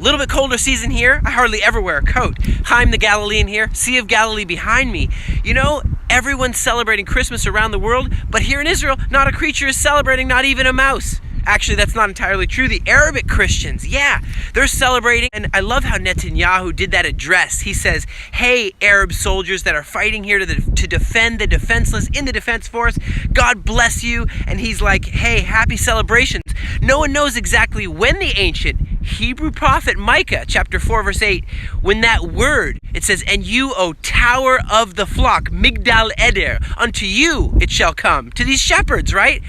little bit colder season here. I hardly ever wear a coat. Chaim the Galilean here, Sea of Galilee behind me. You know, everyone's celebrating Christmas around the world, but here in Israel, not a creature is celebrating, not even a mouse. Actually, that's not entirely true. The Arabic Christians, yeah, they're celebrating. And I love how Netanyahu did that address. He says, hey, Arab soldiers that are fighting here to defend the defenseless in the defense force, God bless you. And he's like, hey, happy celebrations. No one knows exactly when the ancient Hebrew prophet Micah, chapter 4, verse 8, when that word, it says, and you, O tower of the flock, Migdal Eder, unto you it shall come. To these shepherds, right?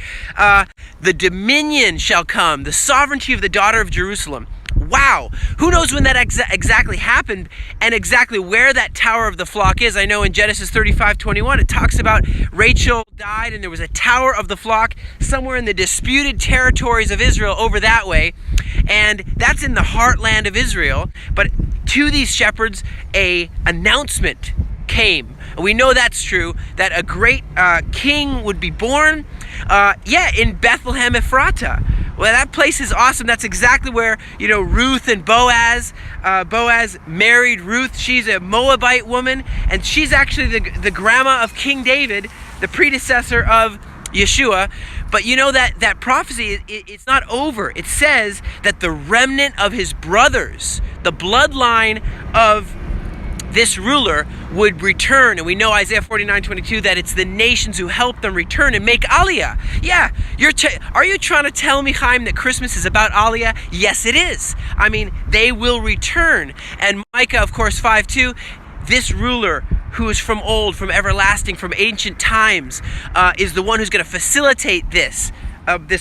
The dominion shall come, the sovereignty of the daughter of Jerusalem. Wow, who knows when that exactly happened and exactly where that tower of the flock is. I know in Genesis 35:21 it talks about Rachel died and there was a tower of the flock somewhere in the disputed territories of Israel over that way, and that's in the heartland of Israel. But to these shepherds a announcement came. We know that's true, that a great king would be born, in Bethlehem Ephrata. Well, that place is awesome. That's exactly where, Ruth and Boaz. Boaz married Ruth. She's a Moabite woman, and she's actually the grandma of King David, the predecessor of Yeshua. But you know that prophecy, it's not over. It says that the remnant of his brothers, the bloodline of this ruler, would return. And we know Isaiah 49:22 that it's the nations who help them return and make Aliyah. Yeah, are you trying to tell me, Chaim, that Christmas is about Aliyah? Yes, it is. I mean, they will return. And Micah, of course, 5:2, this ruler who is from old, from everlasting, from ancient times, is the one who's going to facilitate this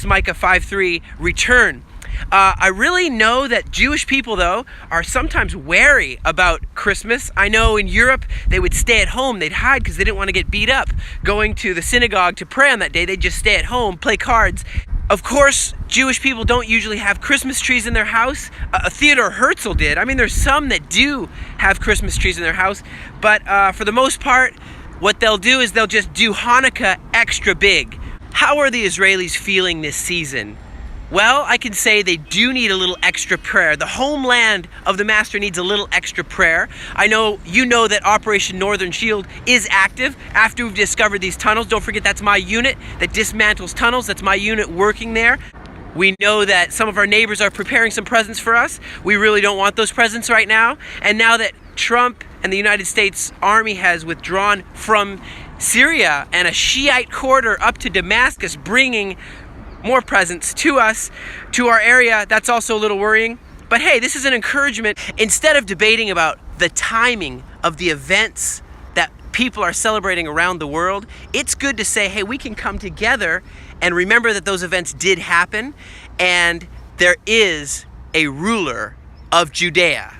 Micah 5:3 return. I really know that Jewish people, though, are sometimes wary about Christmas. I know in Europe, they would stay at home. They'd hide because they didn't want to get beat up going to the synagogue to pray on that day. They'd just stay at home, play cards. Of course, Jewish people don't usually have Christmas trees in their house. Theodore Herzl did. I mean, there's some that do have Christmas trees in their house. But for the most part, what they'll do is they'll just do Hanukkah extra big. How are the Israelis feeling this season? Well, I can say they do need a little extra prayer. The homeland of the Master needs a little extra prayer. I know you know that Operation Northern Shield is active after we've discovered these tunnels. Don't forget, that's my unit that dismantles tunnels. That's my unit working there. We know that some of our neighbors are preparing some presents for us. We really don't want those presents right now. And now that Trump and the United States Army has withdrawn from Syria and a Shiite corridor up to Damascus, bringing more presents to us, to our area, that's also a little worrying. But hey, this is an encouragement. Instead of debating about the timing of the events that people are celebrating around the world, it's good to say, hey, we can come together and remember that those events did happen, and there is a ruler of Judea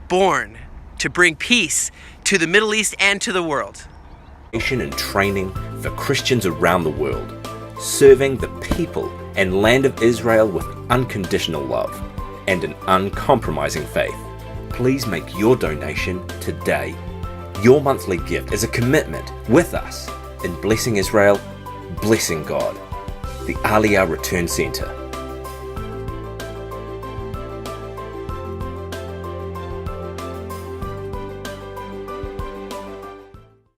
born to bring peace to the Middle East and to the world. And training for Christians around the world, serving the people and land of Israel with unconditional love and an uncompromising faith. Please make your donation today. Your monthly gift is a commitment with us in blessing Israel, blessing God. The Aliyah Return Center.